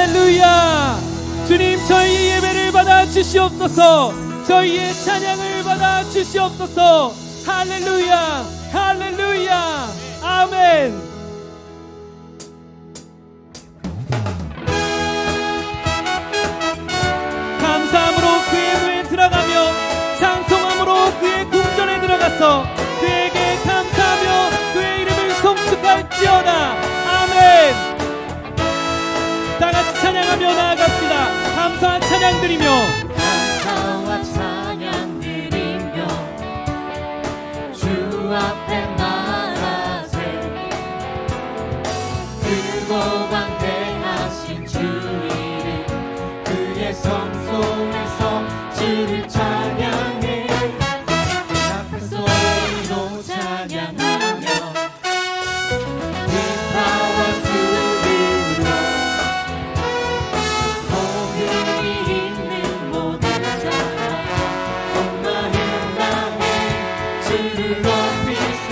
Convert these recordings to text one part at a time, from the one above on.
할렐루야. 주님, 저희 예배를 받아 주시옵소서. 저희의 찬양을 받아 주시옵소서. 할렐루야, 할렐루야, 아멘. 감사함으로 그의 후에 들어가며 찬송함으로 그의 궁전에 들어가서 그에게 감사하며 그의 이름을 송축할지어다. 아멘. 다같이 찬양하며 나아갑시다. 감사와 찬양 드리며, 감사와 찬양 드리며 주 앞에 나가세. 크고 광대하신 주 이름 그의 성소에서 주를 찬양해. 큰 소리로 찬양하며 기타와 수르로 거기 있는 모든 자가 엄마의 땅에 주를 높이세.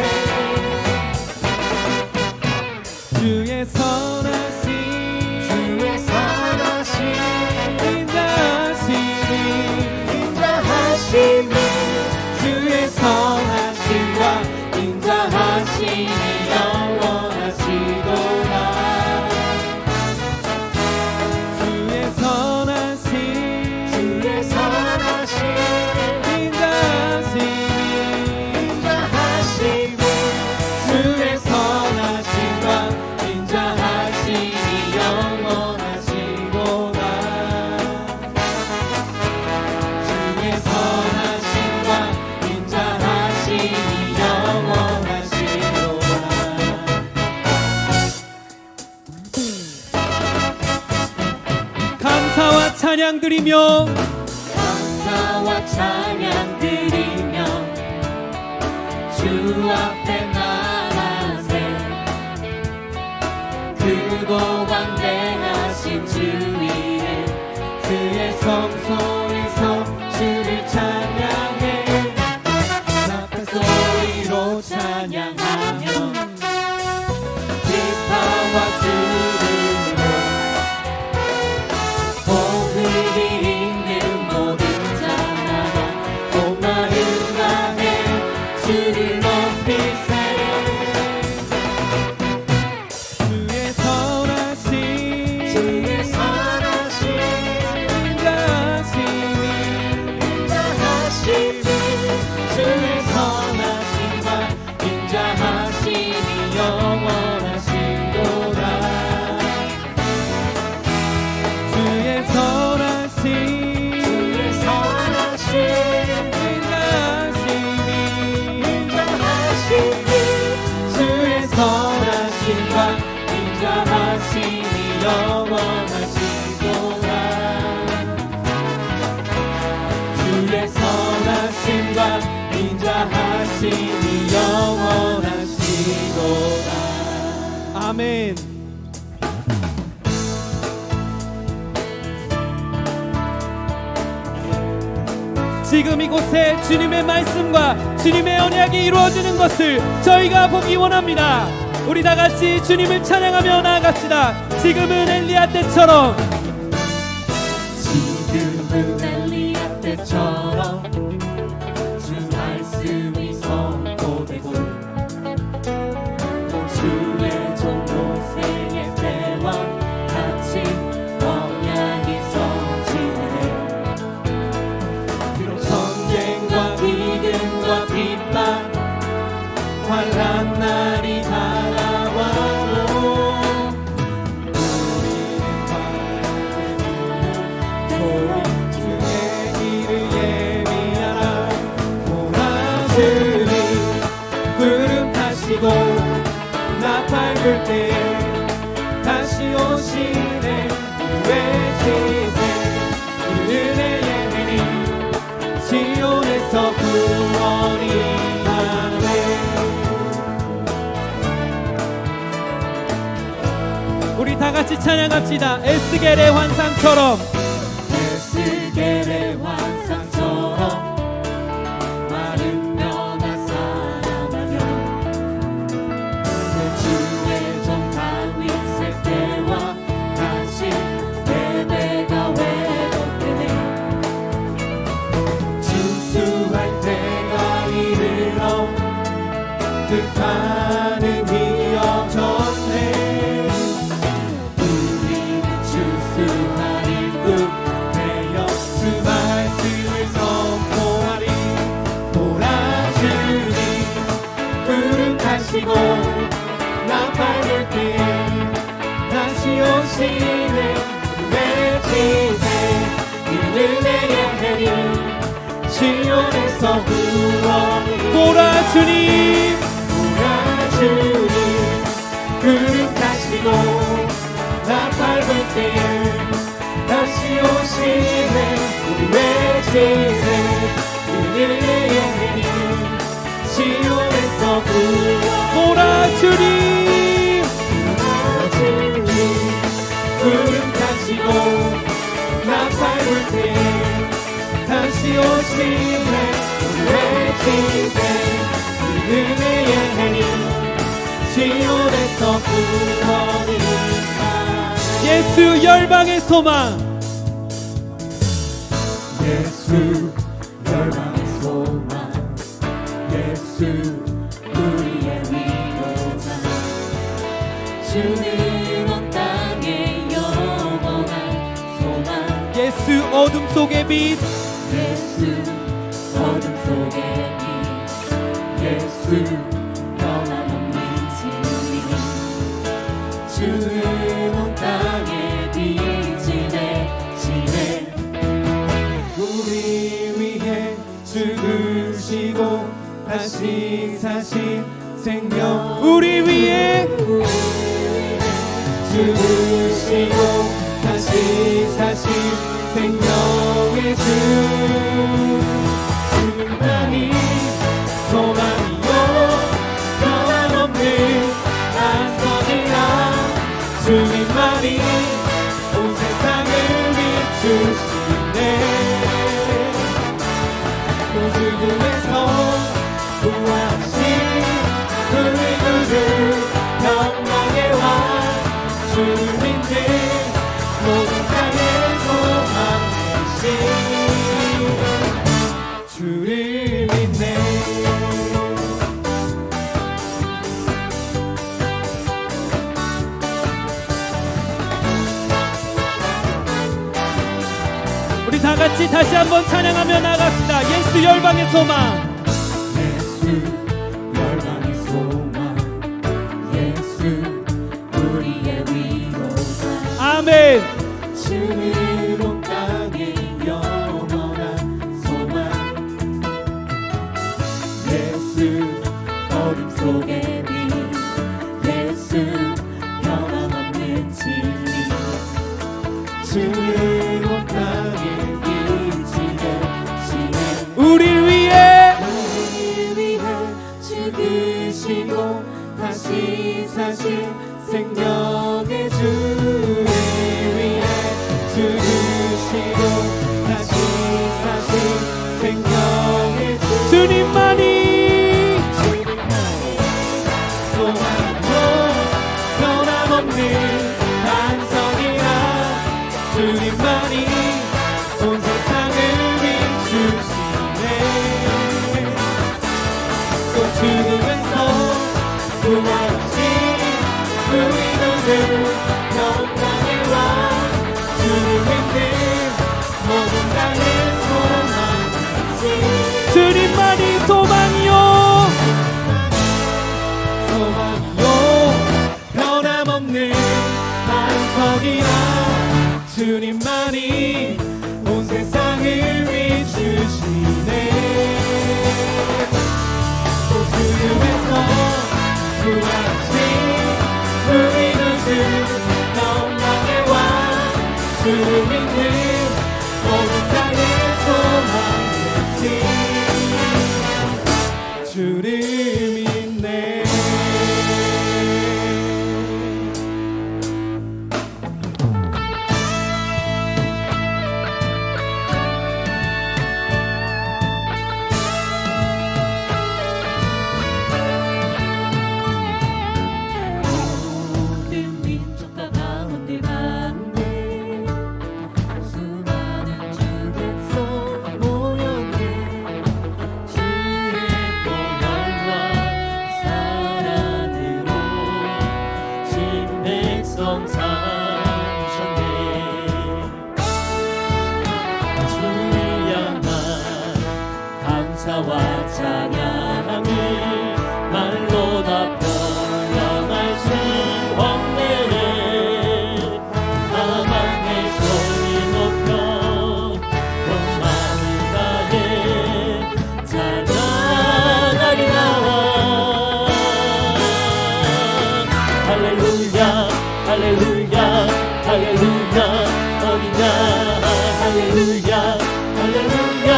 주의 선하신 인자하심이 주의 선하심과 인자하심이 영원하시도다. 주의 선하심 인자하심이 주의 선하심과 인자하심이 영원하시도다. 주의 선하심과 인자하심이 영원하시도다. 감사와 찬양 드리며, 감사와 찬양 드리며 주 앞에 나가세. 크고 광대하신 주 이름 그의 성소에서 주를 찬양해. 큰 소리로 찬양하며 기타와 수르로 거기 있는 모든 자가 온 마음 다해 주를 높이세. 주의 선하심 인자하심이 주의 선하심과 인자하심이 영원하시도다. 주의 선하심 주의 선하심과 인자하심이 영원하시도다. 주의 선하심과 인자하심이 영원하시도다. 아멘. 지금 이곳에 주님의 말씀과 주님의 언약이 이루어지는 것을 저희가 보기 원합니다. 우리 다 같이 주님을 찬양하며 나아갑시다. 지금은 엘리야 때처럼, 지금은 엘리야 때처럼 주 말씀이 선포되고 주의 종 모세의 때와 같이 언약이 성취되네. 비록 전쟁과 기근과 핍박 환난 날이 다가와도 우리는 주의 길을 예비하라. 고난들이 구름 타시고 나팔 불 때에 다시 오시네. 외치세 은혜의 은이 시온에서 구원이 하네. 우리 다 같이 찬양합시다. 에스겔의 환상처럼, 에스겔의 환상처럼 마른 뼈가 살아나며 그 주의 종 다윗의 때와 같이 심판은 이어졌네. 우리는 주 수하를 꿈내어 주 말씀을 선포하리. 돌아주니 구름 타시고 나팔 불 때에 다시 오시네. 외치세 이는 은혜의 해리 시온에서 구원이. 보라주님 보라주니 구름 타시고 나팔 불 때에 다시 오시네. 우리 외치세 이는 은혜의 해리 시온에서 구원. 보라주님 구름 타시고 나팔 불 때에 다시 오시네. 우리 외치세 은혜의 해리 시온에서 구원이. 예수 열방의 소망. 예수 열방의 소망. 예수 우리의 위로자. 주는 온 땅에 영원한 소망. 예수 어둠 속의 빛. 예수 어둠 속의 빛. 예수 변함없는 진리. 주는 온 땅에 빛이 되시네. 우리 위해 죽으시고 다시 사신 생명. 우리 위에 죽으시고 다시 사신 생명의 주. 주님만이 소망이요 변함없는 안성이라. 주님만이 온 세상을 비추시네. 또 죽음에서 부활하신 우리 구주 영광의 왕. 주를 믿는 모든 땅의 소망 되신 주를 믿네. 우리 다 같이 다시 한번 찬양하며 나갑시다. 예수 열방의 소망. 예수 열방의 소망. 예수 우리의 위로자. 아멘. 주는 온 땅에 영원한 소망. 예수 어둠 속의 빛. 예수 변함없는 진리. 주는 온 땅에 빛이 되시네. 우리를 위해 우리를 위해 죽으시고 다시 사신 생명의 주를 위해 죽으시고 다시 사신 생명의 주. 주님만이 소망도 변함없는 반성이라. 주님만이 온 세상을 비추시네. 또 죽음에서 부활하신 우리 구주 영광의 왕. 주를 믿는 모든 땅의 소망이시. 주님만이 소망이요. 소망이요 변함없는 반석이라. 주님만이 온 세상을 비추시네. 또 죽음에서 부활하신 우리 구주 영광의 왕. 주를 믿는 모든 땅의 소망이시. 주를 믿네. 할렐루야 할렐루야 어린 양 할렐루야 할렐루야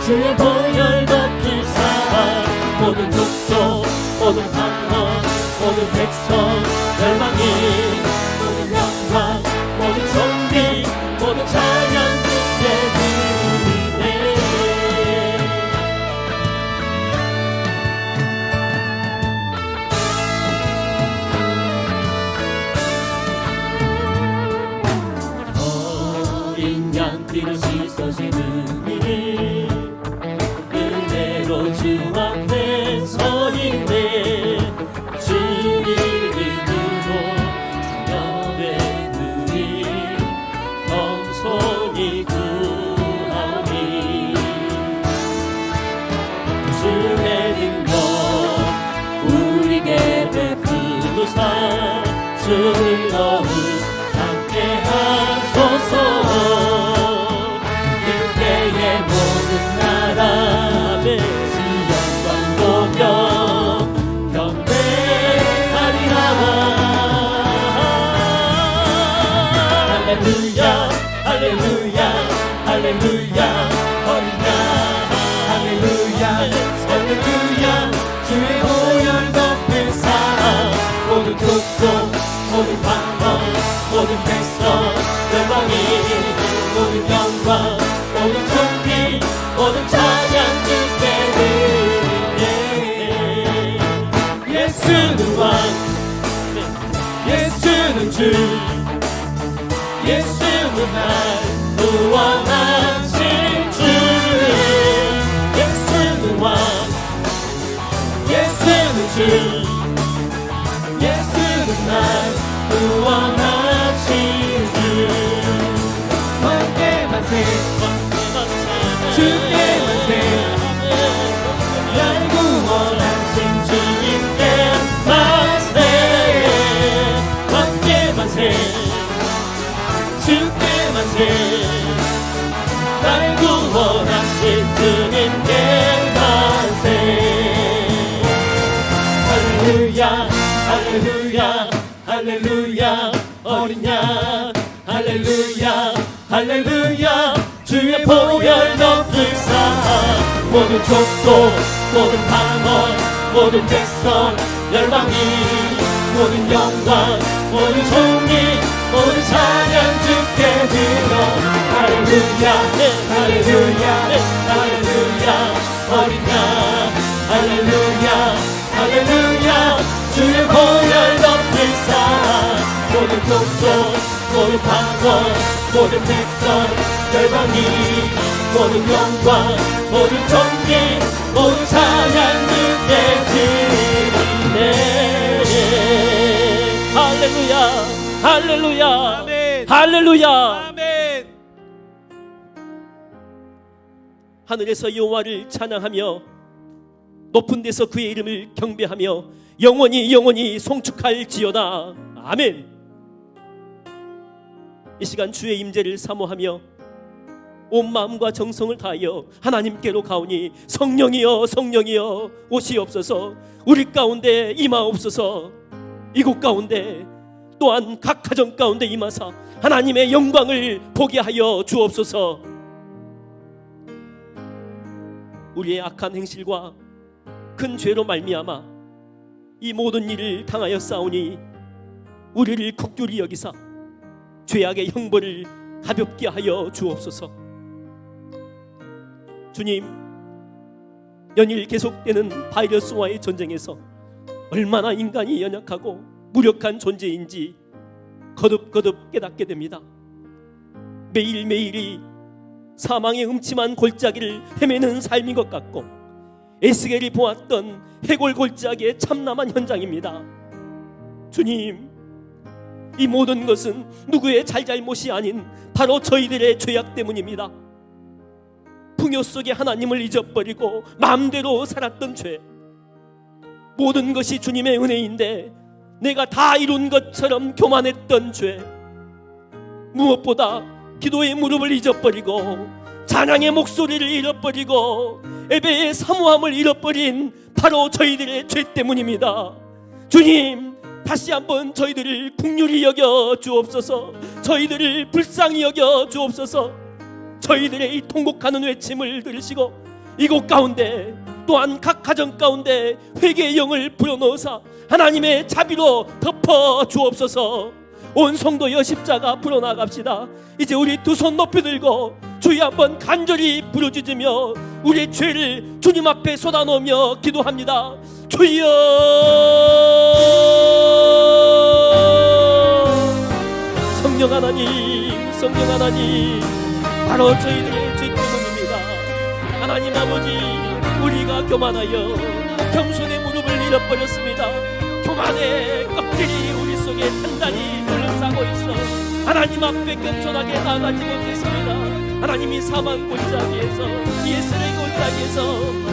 주의 보혈 덮으사 모든 족속 모든 방언 모든 백성 멸망이 모든 영광 모든 존귀 모든 찬양 주께 드리네. 어린 양 피로 씻어지는 이를 그대로 주 앞에 서 있네. 주 이름으로 찬양되느니 겸손히 구하오니 주의 능력 우리에게 베푸사 주를 더욱 함께 하소서. 그때의 모든 나라 영광 보며 경배하리라. 할렐루야 할렐루야 할렐루야 어린 양 할렐루야 할렐루야 주의 보혈 덮으사 모든 족속 모든 방언 모든 백성 멸망이 모든 영광 모든 존귀 모든 찬양 주께 드리네. 예수는 왕 예수는 주 예수는 날 구원하신 주. 예수는 왕 예수는 주 예수는 날 구원하신 주. 함께 만세 주께 만세 날 구원하신 주님께 만세. 함께 만세 주께 만세 날 구원하신 주님께 만세. 할렐루야 할렐루야 할렐루야 어린 양 할렐루야 할렐루야 주의 보혈 덮으사 모든 족속 모든 방언 모든 백성 멸망이 모든 영광 모든 존귀 모든 찬양 주께 드려. 할렐루야 할렐루야 할렐루야 어린 양 할렐루야 할렐루야 주의 보혈 덮으사 모든 족속 모든 방언 모든 백성 멸망이 모든 영광 모든 존귀 모든 찬양 주께 드리네. 할렐루야 할렐루야 아멘. 할렐루야. 아멘. 하늘에서 여호와를 찬양하며 높은 데서 그의 이름을 경배하며 영원히 영원히 송축할지어다. 아멘. 이 시간 주의 임재를 사모하며 온 마음과 정성을 다하여 하나님께로 가오니 성령이여 성령이여 오시옵소서. 우리 가운데 임하옵소서. 이곳 가운데 또한 각 가정 가운데 임하사 하나님의 영광을 보게 하여 주옵소서. 우리의 악한 행실과 큰 죄로 말미암아 이 모든 일을 당하여 싸우니 우리를 국률이 여기사 죄악의 형벌을 가볍게 하여 주옵소서. 주님, 연일 계속되는 바이러스와의 전쟁에서 얼마나 인간이 연약하고 무력한 존재인지 거듭거듭 깨닫게 됩니다. 매일매일이 사망의 음침한 골짜기를 헤매는 삶인 것 같고 에스겔이 보았던 해골 골짜기의 참담한 현장입니다. 주님, 이 모든 것은 누구의 잘잘못이 아닌 바로 저희들의 죄악 때문입니다. 풍요 속에 하나님을 잊어버리고 마음대로 살았던 죄, 모든 것이 주님의 은혜인데 내가 다 이룬 것처럼 교만했던 죄, 무엇보다 기도의 무릎을 잊어버리고 찬양의 목소리를 잃어버리고 예배의 사모함을 잃어버린 바로 저희들의 죄 때문입니다. 주님, 다시 한번 저희들을 긍휼히 여겨 주옵소서. 저희들을 불쌍히 여겨 주옵소서. 저희들의 이 통곡하는 외침을 들으시고 이곳 가운데 또한 각 가정 가운데 회개의 영을 불어넣으사 하나님의 자비로 덮어 주옵소서. 온 성도여 십자가 불어나갑시다. 이제 우리 두 손 높이 들고 주여 한번 간절히 부르짖으며 우리의 죄를 주님 앞에 쏟아놓으며 기도합니다. 주여, 성령 하나님, 성령 하나님, 바로 저희들의 죄 때문입니다. 하나님 아버지, 우리가 교만하여 겸손의 무릎을 잃어버렸습니다. 교만의 껍질이 우리 속에 단단히 둘러싸고 있어 하나님 앞에 겸손하게 나아가지 못했습니다. 하나님이 사망 골짜기에서 예수의 골짜기에서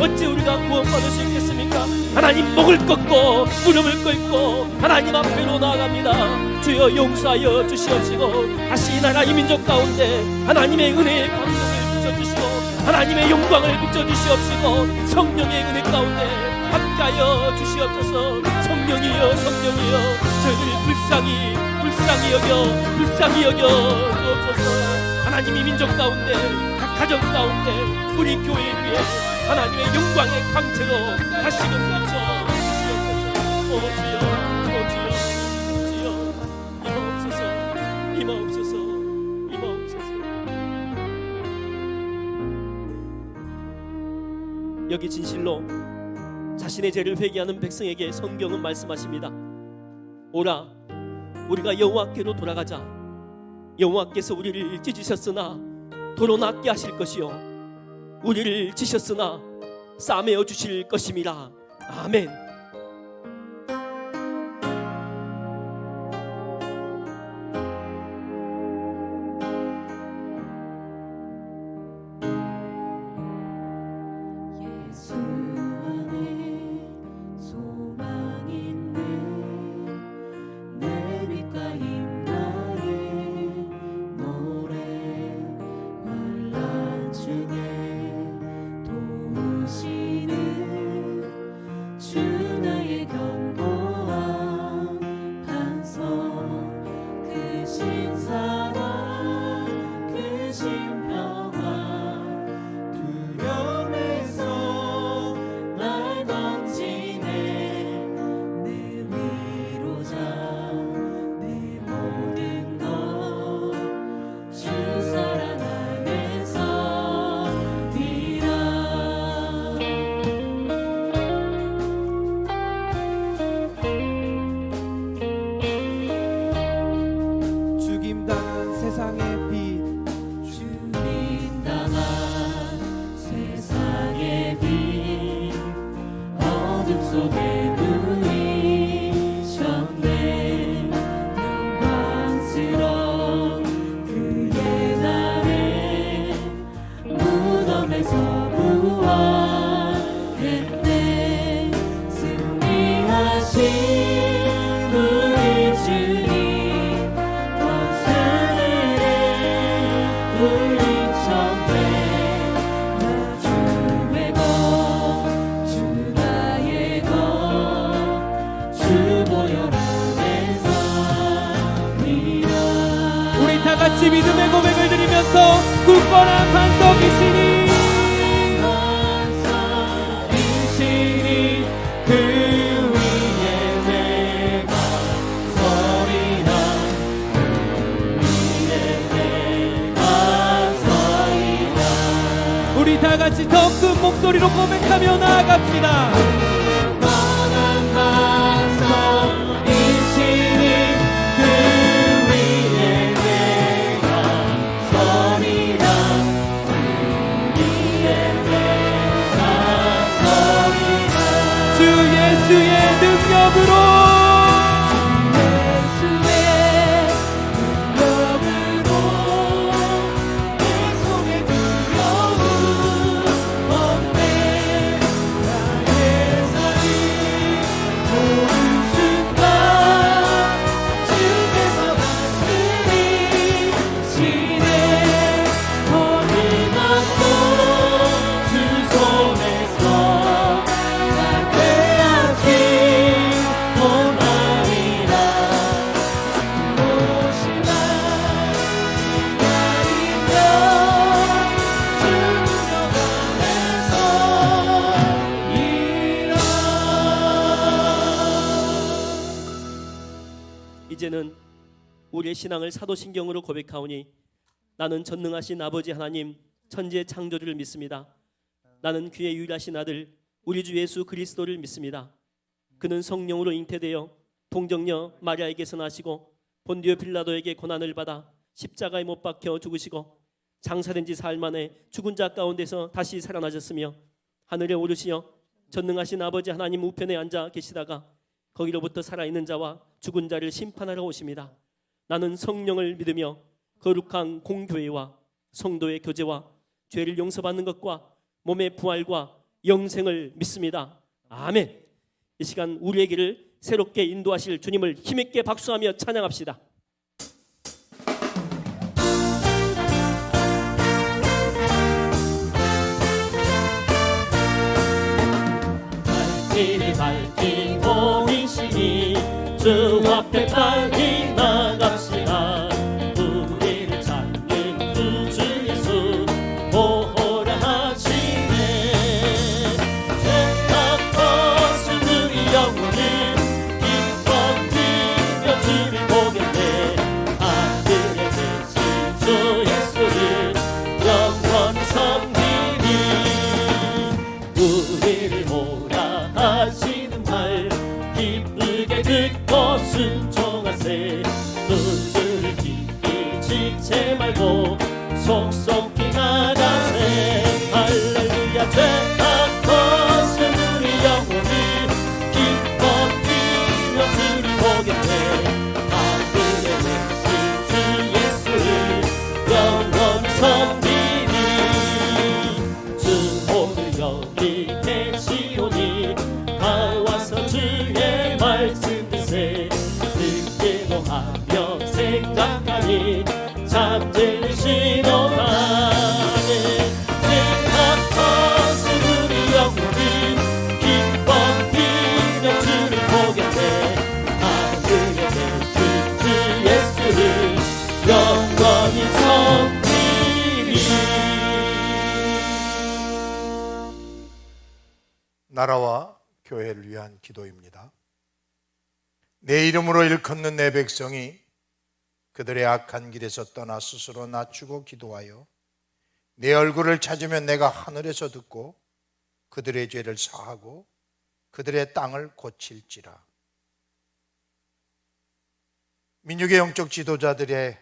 어찌 우리가 구원받을 수 있겠습니까? 하나님 목을 꺾고 무릎을 꿇고 하나님 앞에로 나아갑니다. 주여 용서하여 주시옵시고 다시 나라 이 민족 가운데 하나님의 은혜의 감동을 비춰주시고 하나님의 영광을 비춰주시옵시고 성령의 은혜 가운데 함께하여 주시옵소서. 성령이여, 성령이여, 저희를 불쌍히 여겨 주옵소서. 하나님이 민족 가운데 각 가정 가운데 우리 교회 위에 하나님의 영광의 광채로 다시금 비춰 주시옵소서. 오 주여, 주여, 임하옵소서, 임하옵소서. 여기 진실로 자신의 죄를 회개하는 백성에게 성경은 말씀하십니다. 오라, 우리가 여호와께로 돌아가자. 여호와께서 우리를 찢으셨으나 도로 낫게 하실 것이요 우리를 치셨으나 싸매어 주실 것임이라. 아멘. 예수 안에 소망 있네. 내 빛과 힘 나의 노래. 환난 중에 도우시는 주 나의 견고한 반석. 크신 사랑 크신 평화 두려움에서 날 건지네. 내 위로자 내 모든 것 주 사랑 안에서니라. 죽임당한 세상의 빛, 죽임당한 세상의 빛 어둠 속에 누이셨네. 영광스러운 그의 날에 무덤에서 부활했네. 승리하신 우리 주님 원수들의 물리쳤네. 나 주의 것 주 나의 것 주 보혈 안에서 니라. 우리 다 같이 믿음의 고백을 드리면서 굳건한 반석이시니 반석이시니 그 위에 내가 서리라. 그 위에 내가 서리라. 우리 다 같이 더 큰 목소리로 고백하며 나아갑시다. 굳건한 반석이시니 그 위에 내가 서리라. 그 위에 내가 서리라. 주 예수의 능력으로 예수의 능력으로 내 속에 두려움 없네. 나의 이제는 우리의 신앙을 사도신경으로 고백하오니 나는 전능하신 아버지 하나님 천지의 창조주를 믿습니다. 나는 그의 유일하신 아들 우리 주 예수 그리스도를 믿습니다. 그는 성령으로 잉태되어 동정녀 마리아에게서 나시고 본디오 빌라도에게 고난을 받아 십자가에 못 박혀 죽으시고 장사된 지 사흘 만에 죽은 자 가운데서 다시 살아나셨으며 하늘에 오르시어 전능하신 아버지 하나님 우편에 앉아 계시다가 거기로부터 살아있는 자와 죽은 자를 심판하러 오십니다. 나는 성령을 믿으며 거룩한 공교회와 성도의 교제와 죄를 용서받는 것과 몸의 부활과 영생을 믿습니다. 아멘. 이 시간 우리에게를 새롭게 인도하실 주님을 힘있게 박수하며 찬양합시다. 길을 밝히고 미시니 주 앞에 빨리 나갑시다. 우리를 찾는 구주 예수 보호라 하시네. 죄악없은 우리 영혼을 기뻐 뛰며 주를 보겠네. 하늘에 계신 주 예수를 영원히 섬기리. 우리를 보라 하시는 말 기쁘게 듣고 순종하세. 눈을 깊이 지체 말고 속속히 나가세. 할렐루야. 죄악 벗은 우리 영혼을 기뻐 뛰며 주를 보겠네. 하늘에 계신 주 예수를 영원히 섬기리. 주 오늘 여기 계시오니 다 와서 주의 말씀 드세. 듣기도 하며 생각하니 잠들으시도다. 죄악 벗은 우리 영혼을 기뻐 뛰며 주를 보겠네. 하늘에 계신 주 예수를 영원히 섬기리. 나라와 교회를 위한 기도입니다. 내 이름으로 일컫는 내 백성이 그들의 악한 길에서 떠나 스스로 낮추고 기도하여 내 얼굴을 찾으면 내가 하늘에서 듣고 그들의 죄를 사하고 그들의 땅을 고칠지라. 민족의 영적 지도자들의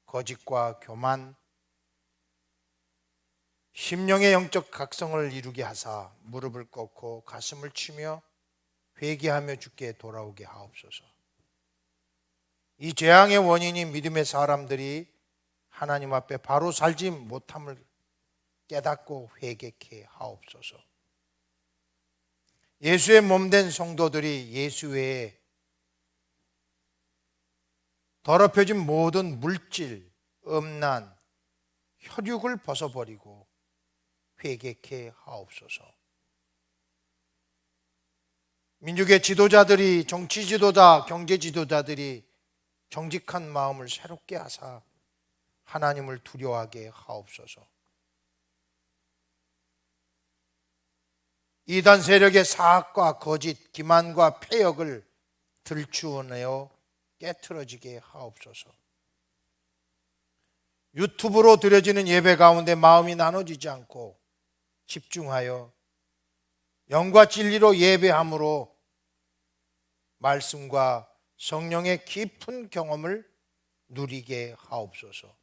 거짓과 교만, 심령의 영적 각성을 이루게 하사 무릎을 꿇고 가슴을 치며 회개하며 주께 돌아오게 하옵소서. 이 재앙의 원인이 믿음의 사람들이 하나님 앞에 바로 살지 못함을 깨닫고 회개케 하옵소서. 예수의 몸된 성도들이 예수 외에 더럽혀진 모든 물질, 음란, 혈육을 벗어버리고 회개케 하옵소서. 민족의 지도자들이, 정치 지도자, 경제 지도자들이 정직한 마음을 새롭게 하사 하나님을 두려워하게 하옵소서. 이단 세력의 사악과 거짓, 기만과 폐역을 들추어내어 깨트려지게 하옵소서. 유튜브로 드려지는 예배 가운데 마음이 나눠지지 않고 집중하여 영과 진리로 예배함으로 말씀과 성령의 깊은 경험을 누리게 하옵소서.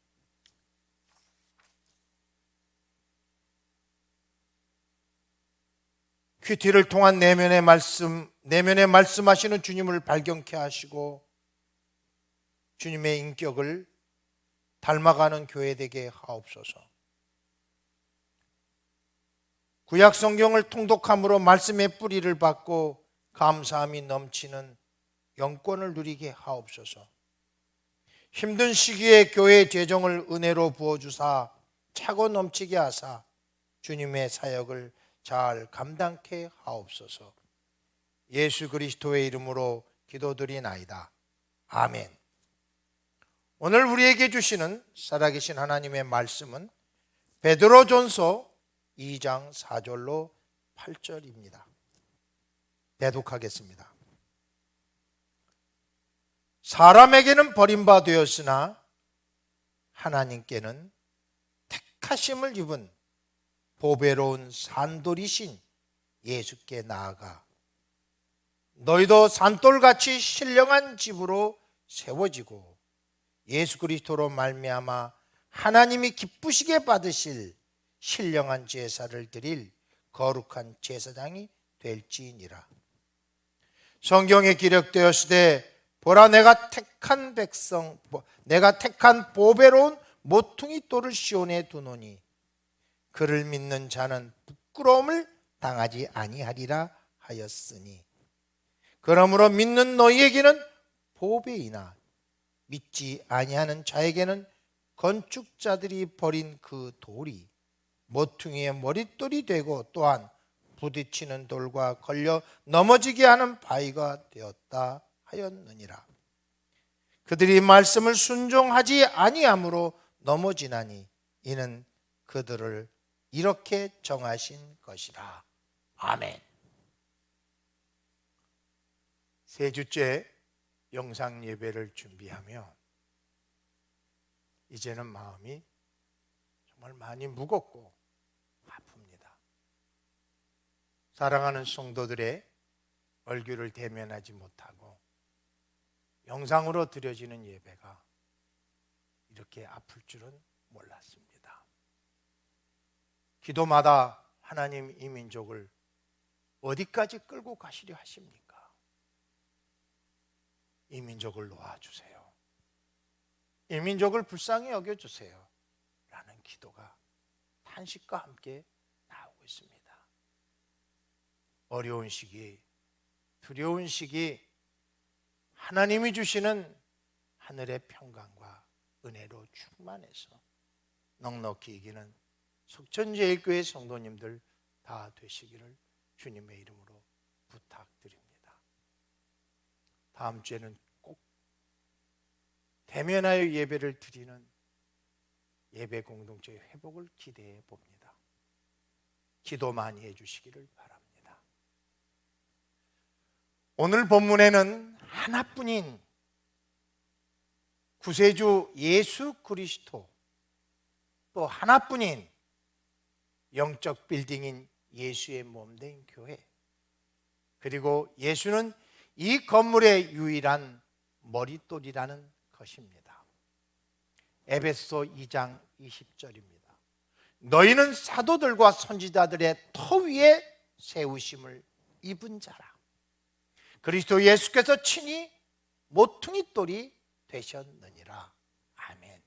큐티를 통한 내면의 말씀하시는 주님을 발견케 하시고 주님의 인격을 닮아가는 교회 되게 하옵소서. 구약 성경을 통독함으로 말씀의 뿌리를 받고 감사함이 넘치는 영권을 누리게 하옵소서. 힘든 시기에 교회 재정을 은혜로 부어주사 차고 넘치게 하사 주님의 사역을 잘 감당케 하옵소서. 예수 그리스도의 이름으로 기도드리나이다. 아멘. 오늘 우리에게 주시는 살아계신 하나님의 말씀은 베드로전서 2장 4절로 8절입니다. 대독하겠습니다. 사람에게는 버림받되었으나 하나님께는 택하심을 입은 보배로운 산돌이신 예수께 나아가 너희도 산돌같이 신령한 집으로 세워지고 예수 그리스도로 말미암아 하나님이 기쁘시게 받으실 신령한 제사를 드릴 거룩한 제사장이 될지니라. 성경에 기록되었으되 보라 내가 택한 백성 내가 택한 보배로운 모퉁이 돌을 시온에 두노니 그를 믿는 자는 부끄러움을 당하지 아니하리라 하였으니 그러므로 믿는 너희에게는 보배이나 믿지 아니하는 자에게는 건축자들이 버린 그 돌이 모퉁이의 머릿돌이 되고 또한 부딪히는 돌과 걸려 넘어지게 하는 바위가 되었다 하였느니라. 그들이 말씀을 순종하지 아니함으로 넘어지나니 이는 그들을 이렇게 정하신 것이라. 아멘. 세 주째 영상 예배를 준비하며 이제는 마음이 정말 많이 무겁고 아픕니다. 사랑하는 성도들의 얼굴을 대면하지 못하고 영상으로 드려지는 예배가 이렇게 아플 줄은 몰랐습니다. 기도마다 하나님 이 민족을 어디까지 끌고 가시려 하십니까? 이 민족을 놓아주세요. 이 민족을 불쌍히 여겨주세요. 라는 기도가 탄식과 함께 나오고 있습니다. 어려운 시기, 두려운 시기, 하나님이 주시는 하늘의 평강과 은혜로 충만해서 넉넉히 이기는 석천제일교회 성도님들 다 되시기를 주님의 이름으로 부탁드립니다. 다음 주에는 꼭 대면하여 예배를 드리는 예배 공동체의 회복을 기대해 봅니다. 기도 많이 해주시기를 바랍니다. 오늘 본문에는 하나뿐인 구세주 예수 그리스도, 또 하나뿐인 영적 빌딩인 예수의 몸된 교회, 그리고 예수는 이 건물의 유일한 머릿돌이라는 것입니다. 에베소 2장 20절입니다. 너희는 사도들과 선지자들의 터 위에 세우심을 입은 자라. 그리스도 예수께서 친히 모퉁이 돌이 되셨느니라. 아멘.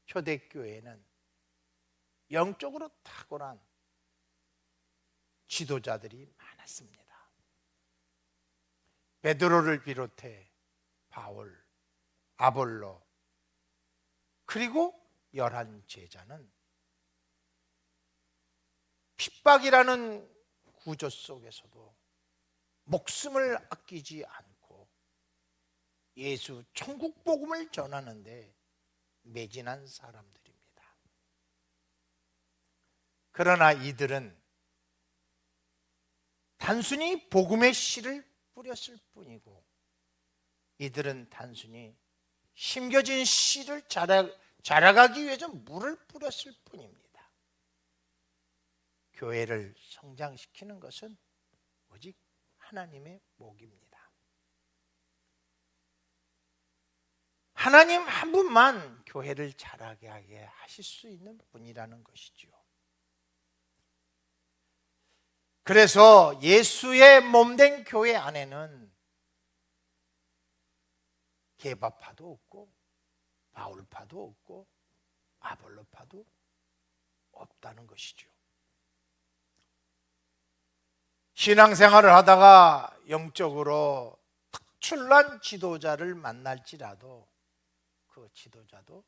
초대교회는 영적으로 탁월한 지도자들이 많았습니다. 베드로를 비롯해 바울, 아볼로, 그리고 11 제자는 핍박이라는 구조 속에서도 목숨을 아끼지 않고 예수 천국 복음을 전하는데 매진한 사람들입니다. 그러나 이들은 단순히 복음의 씨를 뿌렸을 뿐이고, 이들은 단순히 심겨진 씨를 자라가기 위해서 물을 뿌렸을 뿐입니다. 교회를 성장시키는 것은 오직 하나님의 목입니다. 하나님 한 분만 교회를 자라게 하게 하실 수 있는 분이라는 것이죠. 그래서 예수의 몸된 교회 안에는 게바파도 없고 바울파도 없고 아볼로파도 없다는 것이죠. 신앙생활을 하다가 영적으로 특출난 지도자를 만날지라도 그 지도자도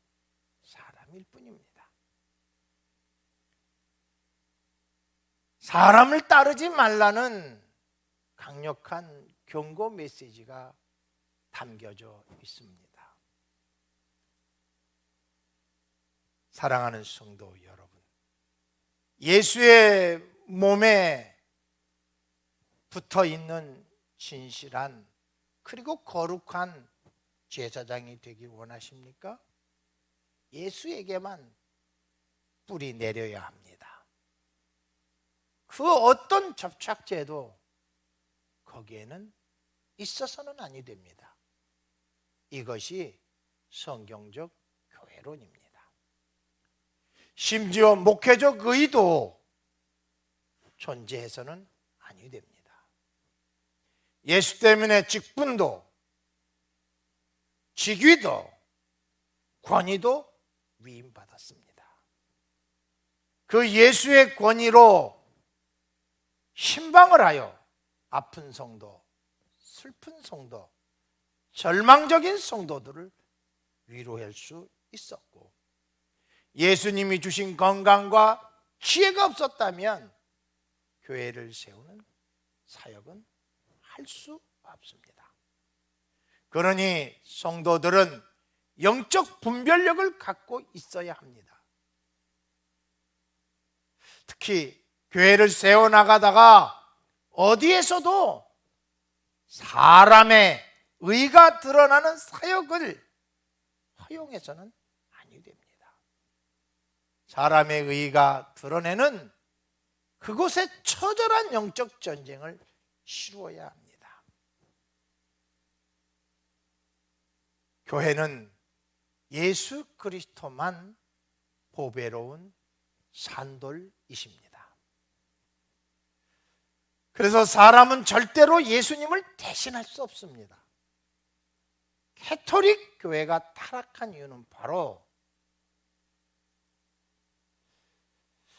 사람일 뿐입니다. 사람을 따르지 말라는 강력한 경고 메시지가 담겨져 있습니다. 사랑하는 성도 여러분, 예수의 몸에 붙어 있는 진실한 그리고 거룩한 제사장이 되기 원하십니까? 예수에게만 뿌리 내려야 합니다. 그 어떤 접착제도 거기에는 있어서는 아니 됩니다. 이것이 성경적 교회론입니다. 심지어 목회적 의도 존재해서는 아니 됩니다. 예수 때문에 직분도 직위도 권위도 위임받았습니다. 그 예수의 권위로 신방을 하여 아픈 성도, 슬픈 성도, 절망적인 성도들을 위로할 수 있었고, 예수님이 주신 건강과 지혜가 없었다면 교회를 세우는 사역은 할 수 없습니다. 그러니 성도들은 영적 분별력을 갖고 있어야 합니다. 특히 교회를 세워나가다가 어디에서도 사람의 의가 드러나는 사역을 허용해서는 아니 됩니다. 사람의 의가 드러내는 그곳에 처절한 영적 전쟁을 치루어야 합니다. 교회는 예수 그리스도만 보배로운 산돌이십니다. 그래서 사람은 절대로 예수님을 대신할 수 없습니다. 캐토릭 교회가 타락한 이유는 바로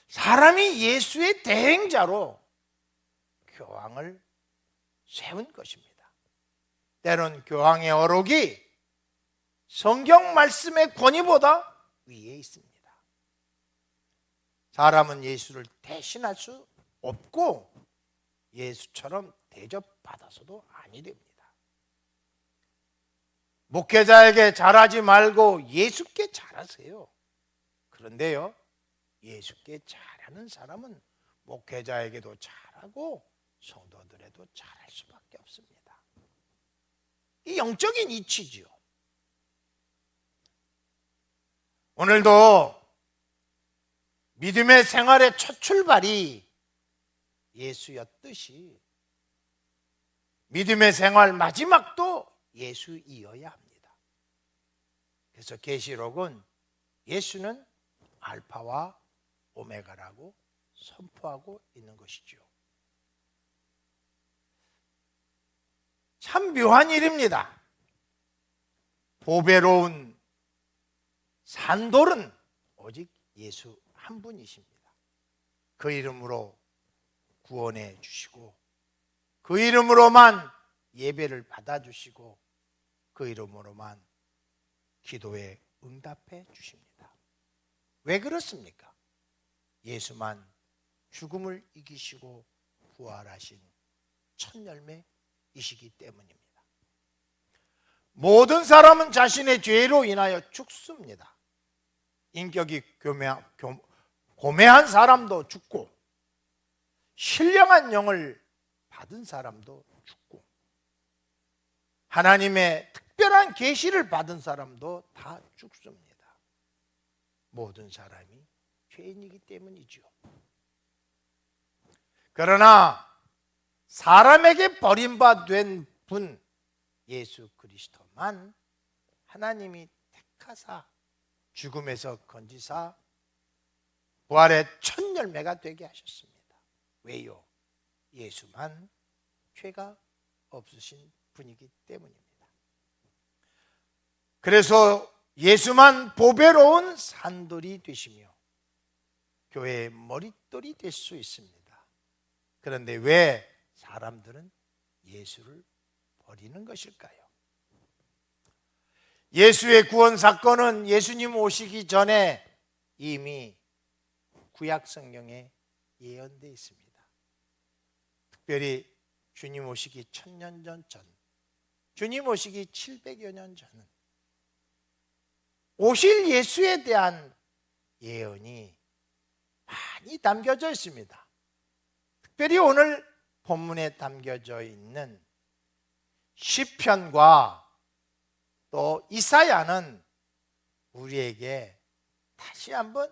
사람이 예수의 대행자로 교황을 세운 것입니다. 때론 교황의 어록이 성경 말씀의 권위보다 위에 있습니다. 사람은 예수를 대신할 수 없고 예수처럼 대접받아서도 아니 됩니다. 목회자에게 잘하지 말고 예수께 잘하세요. 그런데요, 예수께 잘하는 사람은 목회자에게도 잘하고 성도들에도 잘할 수밖에 없습니다. 이 영적인 이치지요. 오늘도 믿음의 생활의 첫 출발이 예수였듯이 믿음의 생활 마지막도 예수이어야 합니다. 그래서 계시록은 예수는 알파와 오메가라고 선포하고 있는 것이죠. 참 묘한 일입니다. 보배로운 산돌은 오직 예수 한 분이십니다. 그 이름으로 구원해 주시고 그 이름으로만 예배를 받아주시고 그 이름으로만 기도에 응답해 주십니다. 왜 그렇습니까? 예수만 죽음을 이기시고 부활하신 첫 열매이시기 때문입니다. 모든 사람은 자신의 죄로 인하여 죽습니다. 인격이 고매한 사람도 죽고 신령한 영을 받은 사람도 죽고 하나님의 특별한 계시를 받은 사람도 다 죽습니다. 모든 사람이 죄인이기 때문이죠. 그러나 사람에게 버림받은 분 예수 그리스도만 하나님이 택하사 죽음에서 건지사 부활의 첫 열매가 되게 하셨습니다. 왜요? 예수만 죄가 없으신 분이기 때문입니다. 그래서 예수만 보배로운 산돌이 되시며 교회의 머릿돌이 될 수 있습니다. 그런데 왜 사람들은 예수를 버리는 것일까요? 예수의 구원 사건은 예수님 오시기 전에 이미 구약 성경에 예언되어 있습니다. 특별히 주님 오시기 1000년 전, 주님 오시기 700여 년 전은 오실 예수에 대한 예언이 많이 담겨져 있습니다. 특별히 오늘 본문에 담겨져 있는 시편과 또 이사야는 우리에게 다시 한번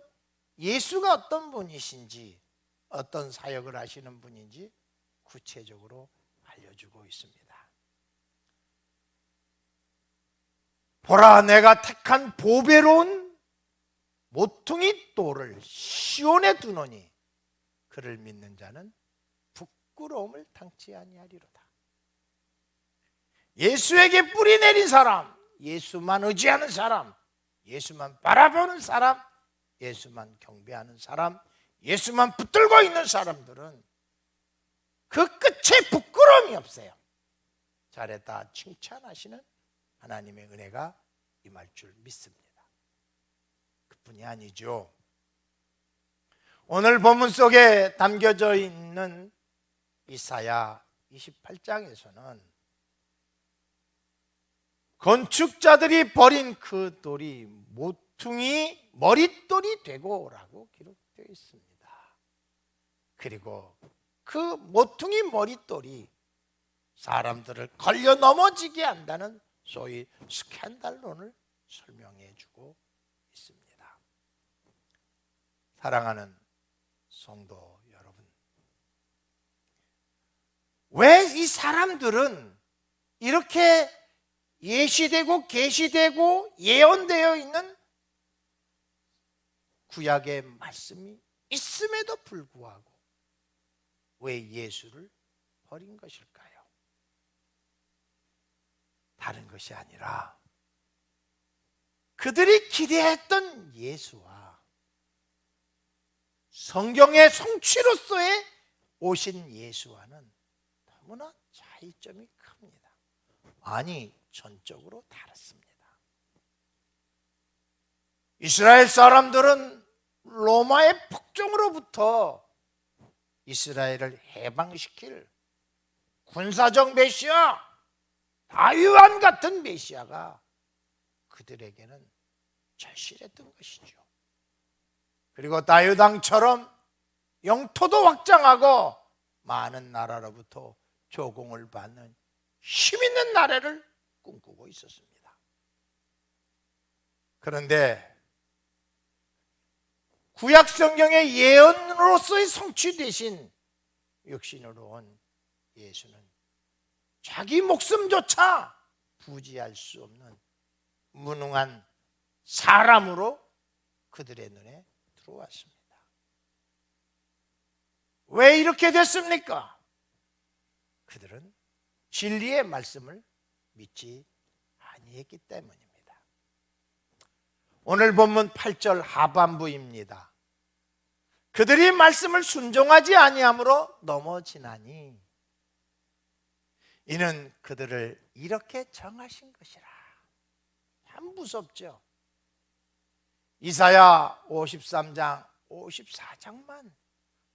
예수가 어떤 분이신지, 어떤 사역을 하시는 분인지 구체적으로 알려주고 있습니다. 보라, 내가 택한 보배로운 모퉁이 돌을 시온에 두노니 그를 믿는 자는 부끄러움을 당치 아니하리로다. 예수에게 뿌리 내린 사람, 예수만 의지하는 사람, 예수만 바라보는 사람, 예수만 경배하는 사람, 예수만 붙들고 있는 사람들은 그 끝에 부끄러움이 없어요. 잘했다 칭찬하시는 하나님의 은혜가 임할 줄 믿습니다. 그뿐이 아니죠. 오늘 본문 속에 담겨져 있는 이사야 28장에서는 건축자들이 버린 그 돌이 모퉁이 머릿돌이 되고라고 기록되어 있습니다. 그리고 그 모퉁이 머릿돌이 사람들을 걸려 넘어지게 한다는 소위 스캔들론을 설명해 주고 있습니다. 사랑하는 성도 여러분, 왜 이 사람들은 이렇게 예시되고 계시되고 예언되어 있는 구약의 말씀이 있음에도 불구하고 왜 예수를 버린 것일까요? 다른 것이 아니라 그들이 기대했던 예수와 성경의 성취로서의 오신 예수와는 너무나 차이점이 큽니다. 아니, 전적으로 다릅니다. 이스라엘 사람들은 로마의 폭정으로부터 이스라엘을 해방시킬 군사적 메시아, 다윗왕 같은 메시아가 그들에게는 절실했던 것이죠. 그리고 다윗왕처럼 영토도 확장하고 많은 나라로부터 조공을 받는 힘 있는 나라를 꿈꾸고 있었습니다. 그런데 구약 성경의 예언으로서의 성취 대신 육신으로 온 예수는 자기 목숨조차 부지할 수 없는 무능한 사람으로 그들의 눈에 들어왔습니다. 왜 이렇게 됐습니까? 그들은 진리의 말씀을 믿지 아니했기 때문입니다. 오늘 본문 8절 하반부입니다. 그들이 말씀을 순종하지 아니함으로 넘어지나니 이는 그들을 이렇게 정하신 것이라. 참 무섭죠. 이사야 53장 54장만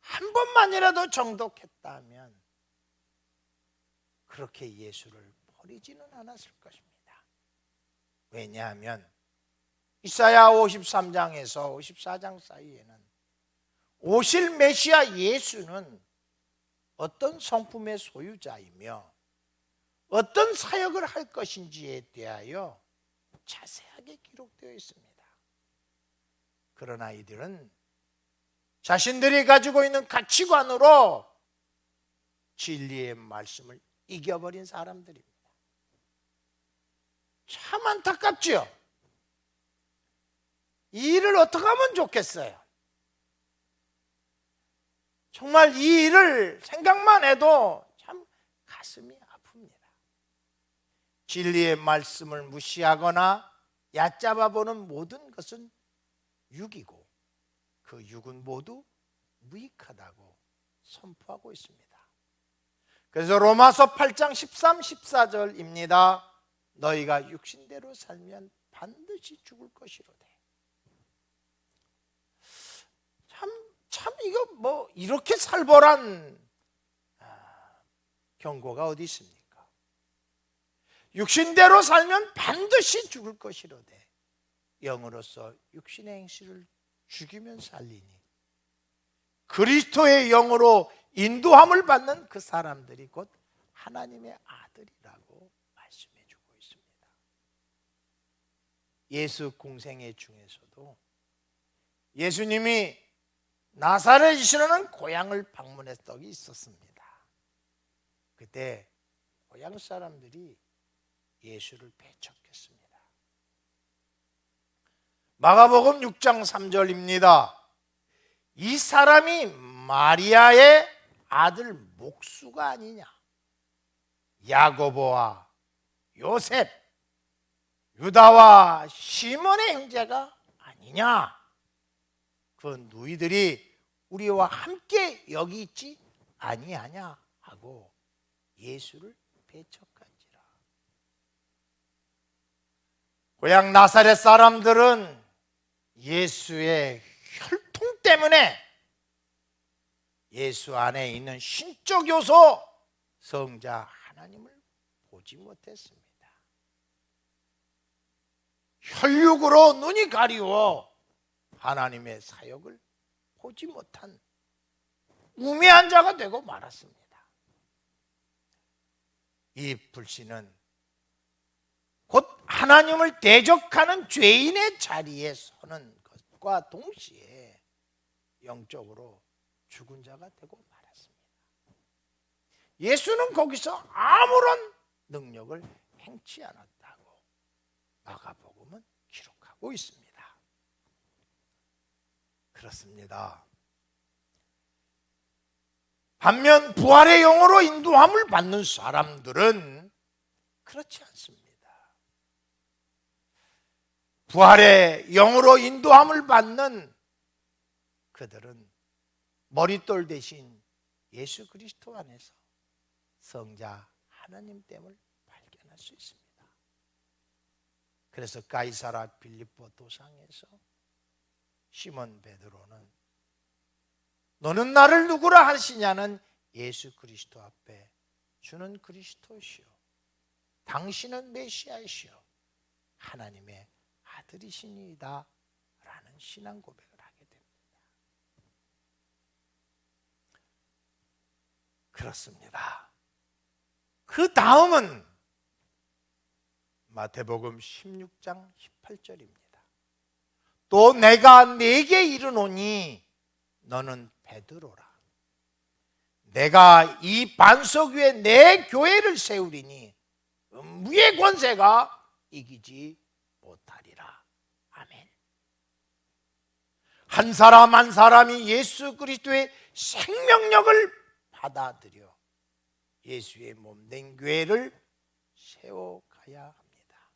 한 번만이라도 정독했다면 그렇게 예수를 버리지는 않았을 것입니다. 왜냐하면 이사야 53장에서 54장 사이에는 오실 메시아 예수는 어떤 성품의 소유자이며 어떤 사역을 할 것인지에 대하여 자세하게 기록되어 있습니다. 그러나 이들은 자신들이 가지고 있는 가치관으로 진리의 말씀을 이겨버린 사람들입니다. 참 안타깝죠? 이 일을 어떻게 하면 좋겠어요? 정말 이 일을 생각만 해도 참 가슴이 아픕니다. 진리의 말씀을 무시하거나 얕잡아보는 모든 것은 육이고 그 육은 모두 무익하다고 선포하고 있습니다. 그래서 로마서 8장 13, 14절입니다. 너희가 육신대로 살면 반드시 죽을 것이로되. 참 이거 뭐 이렇게 살벌한 경고가 어디 있습니까? 육신대로 살면 반드시 죽을 것이로되 영으로서 육신의 행실을 죽이면 살리니 그리스도의 영으로 인도함을 받는 그 사람들이 곧 하나님의 아들이라고 말씀해 주고 있습니다. 예수 공생애 중에서도 예수님이 나사렛이라는 고향을 방문했던 적이 있었습니다. 그때 고향 사람들이 예수를 배척했습니다. 마가복음 6장 3절입니다. 이 사람이 마리아의 아들 목수가 아니냐? 야고보와 요셉, 유다와 시몬의 형제가 아니냐? 그 누이들이 우리와 함께 여기 있지 아니하냐? 하고 예수를 배척한지라. 고향 나사렛 사람들은 예수의 혈통 때문에 예수 안에 있는 신적 요소 성자 하나님을 보지 못했습니다. 혈육으로 눈이 가리워 하나님의 사역을 보지 못한 우매한 자가 되고 말았습니다. 이 불신은 곧 하나님을 대적하는 죄인의 자리에 서는 것과 동시에 영적으로 죽은 자가 되고 말았습니다. 예수는 거기서 아무런 능력을 행치 않았다고 마가복음은 기록하고 있습니다. 그렇습니다. 반면 부활의 영으로 인도함을 받는 사람들은 그렇지 않습니다. 부활의 영으로 인도함을 받는 그들은 머릿돌 대신 예수 그리스도 안에서 성자 하나님됨을 발견할 수 있습니다. 그래서 가이사라 빌립보 도상에서 시몬 베드로는 너는 나를 누구라 하시냐는 예수 그리스도 앞에 주는 그리스도시요 당신은 메시아이시요 하나님의 아들이시니이다 라는 신앙 고백을 하게 됩니다. 그렇습니다. 그 다음은 마태복음 16장 18절입니다. 또 내가 네게 이르노니 너는 베드로라. 내가 이 반석 위에 내 교회를 세우리니 음부의 권세가 이기지 못하리라. 아멘. 한 사람 한 사람이 예수 그리스도의 생명력을 받아들여 예수의 몸된 교회를 세워가야 합니다.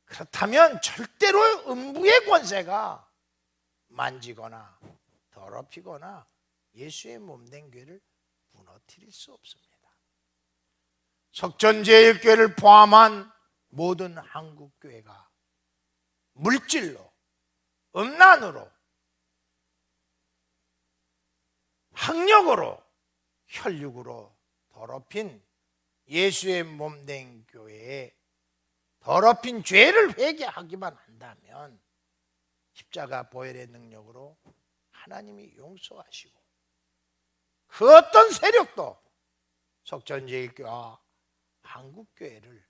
그렇다면 절대로 음부의 권세가 만지거나 더럽히거나 예수의 몸된 교회를 무너뜨릴 수 없습니다. 석전제일교회를 포함한 모든 한국교회가 물질로, 음란으로, 학력으로, 혈육으로 더럽힌 예수의 몸된 교회에 더럽힌 죄를 회개하기만 한다면 십자가 보혈의 능력으로 하나님이 용서하시고 그 어떤 세력도 석전제일교회와 한국교회를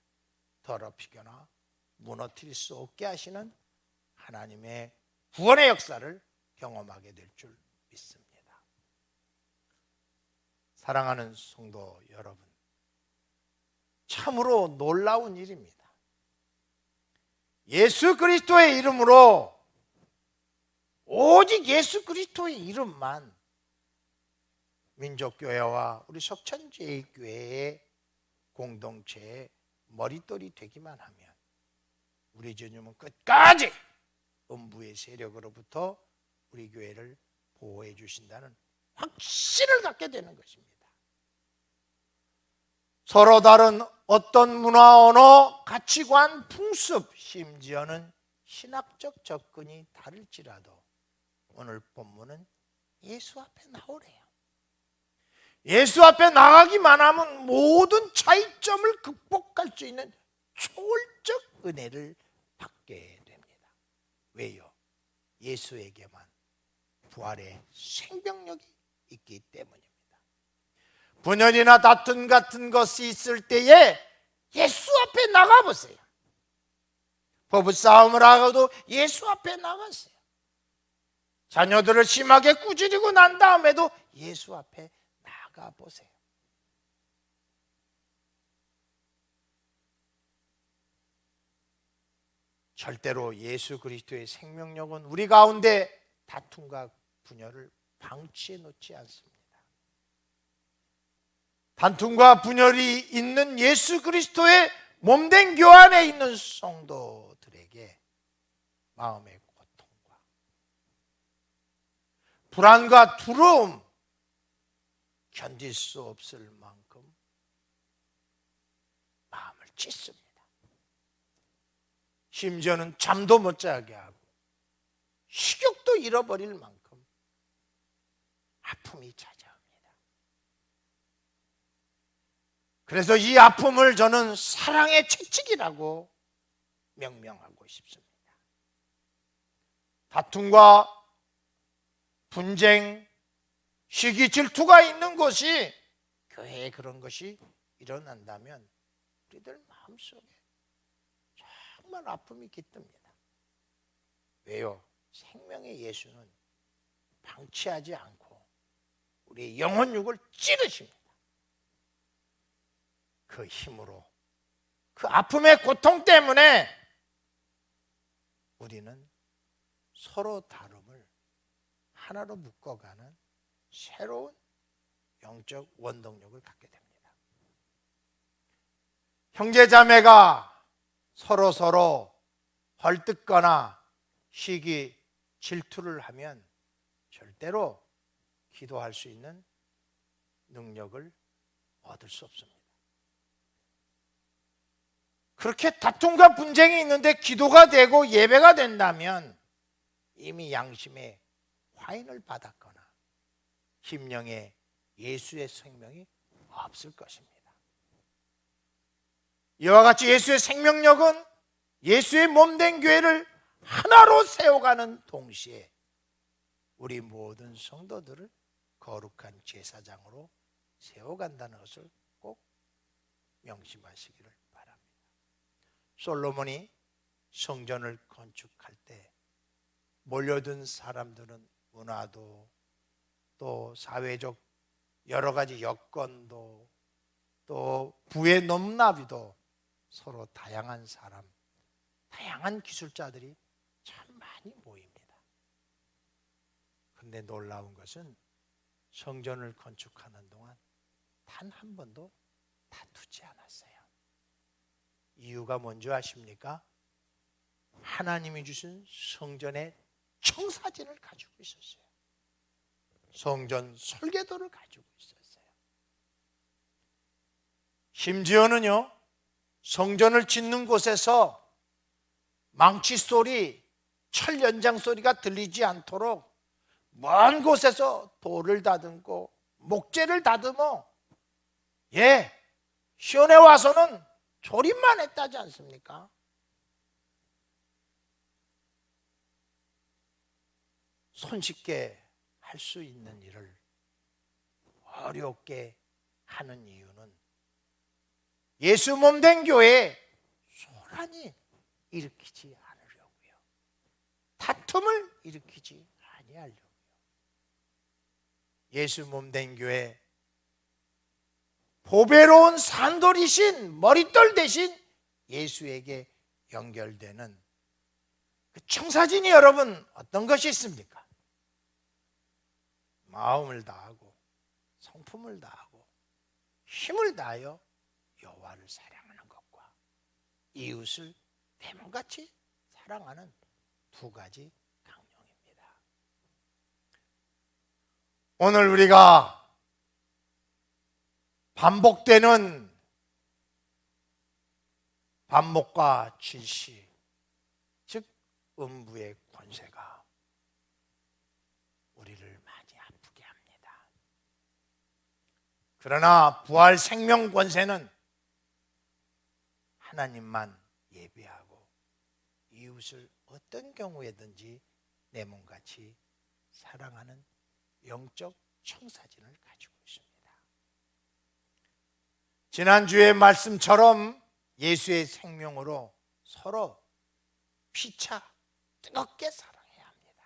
더럽히거나 무너뜨릴 수 없게 하시는 하나님의 구원의 역사를 경험하게 될 줄 믿습니다. 사랑하는 성도 여러분, 참으로 놀라운 일입니다. 예수 그리스도의 이름으로 오직 예수 그리스도의 이름만 민족교회와 우리 석천제일교회의 공동체의 머릿돌이 되기만 하면 우리 주님은 끝까지 음부의 세력으로부터 우리 교회를 보호해 주신다는 확신을 갖게 되는 것입니다. 서로 다른 어떤 문화, 언어, 가치관, 풍습, 심지어는 신학적 접근이 다를지라도 오늘 본문은 예수 앞에 나오래요. 예수 앞에 나가기만 하면 모든 차이점을 극복할 수 있는 초월적 은혜를 받게 됩니다. 왜요? 예수에게만 부활의 생명력이 있기 때문입니다. 분열이나 다툼 같은 것이 있을 때에 예수 앞에 나가보세요. 부부싸움을 하고도 예수 앞에 나갔어요. 자녀들을 심하게 꾸짖고 난 다음에도 예수 앞에 나가 보세요. 절대로 예수 그리스도의 생명력은 우리 가운데 다툼과 분열을 방치해 놓지 않습니다. 다툼과 분열이 있는 예수 그리스도의 몸된 교회 안에 있는 성도들에게 마음의 고통과 불안과 두려움 견딜 수 없을 만큼 마음을 찢습니다. 심지어는 잠도 못 자게 하고 식욕도 잃어버릴 만큼 아픔이 찾아옵니다. 그래서 이 아픔을 저는 사랑의 채찍이라고 명명하고 싶습니다. 다툼과 분쟁, 시기, 질투가 있는 곳이 교회에 그런 것이 일어난다면 우리들 마음속에 정말 아픔이 깃듭니다. 왜요? 생명의 예수는 방치하지 않고 우리의 영혼육을 찌르십니다. 그 힘으로, 그 아픔의 고통 때문에 우리는 서로 다름을 하나로 묶어가는 새로운 영적 원동력을 갖게 됩니다. 형제자매가 서로 헐뜯거나 시기, 질투를 하면 절대로 기도할 수 있는 능력을 얻을 수 없습니다. 그렇게 다툼과 분쟁이 있는데 기도가 되고 예배가 된다면 이미 양심의 화인을 받았거나 심령에 예수의 생명이 없을 것입니다. 이와 같이 예수의 생명력은 예수의 몸된 교회를 하나로 세워가는 동시에 우리 모든 성도들을 거룩한 제사장으로 세워간다는 것을 꼭 명심하시기를 바랍니다. 솔로몬이 성전을 건축할 때 몰려든 사람들은 문화도 또 사회적 여러 가지 여건도 또 부의 높낮이도 서로 다양한 사람, 다양한 기술자들이 참 많이 모입니다. 그런데 놀라운 것은 성전을 건축하는 동안 단 한 번도 다투지 않았어요. 이유가 뭔지 아십니까? 하나님이 주신 성전의 청사진을 가지고 있었어요. 성전 설계도를 가지고 있었어요. 심지어는요, 성전을 짓는 곳에서 망치 소리, 철 연장 소리가 들리지 않도록 먼 곳에서 돌을 다듬고 목재를 다듬어 시온에 와서는 조립만 했다지 않습니까? 손쉽게 할 수 있는 일을 어렵게 하는 이유는 예수 몸된 교회에 소란이 일으키지 않으려고요. 다툼을 일으키지 아니하려고요. 예수 몸된 교회, 보배로운 산돌이신 머릿돌 대신 예수에게 연결되는 그 청사진이 여러분 어떤 것이 있습니까? 마음을 다하고 성품을 다하고 힘을 다하여 여호와를 사랑하는 것과 이웃을 내 몸같이 사랑하는 두 가지 강령입니다. 오늘 우리가 반복되는 반목과 질시, 즉 음부의 권세가 우리를 많이 아프게 합니다. 그러나 부활 생명 권세는 하나님만 예배하고 이웃을 어떤 경우에든지 내 몸같이 사랑하는 영적 청사진을 가지고 있습니다. 지난주의 말씀처럼 예수의 생명으로 서로 피차 뜨겁게 사랑해야 합니다.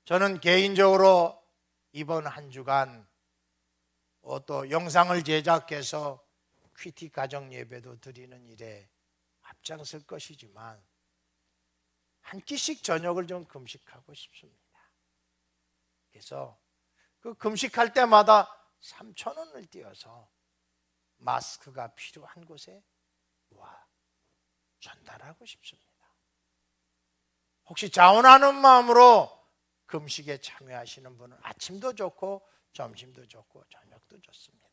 저는 개인적으로 이번 한 주간 또 영상을 제작해서 퀴티 가정 예배도 드리는 일에 앞장설 것이지만 한 끼씩 저녁을 좀 금식하고 싶습니다. 그래서 그 금식할 때마다 3,000원을 띄어서 마스크가 필요한 곳에 와 전달하고 싶습니다. 혹시 자원하는 마음으로 금식에 참여하시는 분은 아침도 좋고 점심도 좋고 저녁도 좋습니다.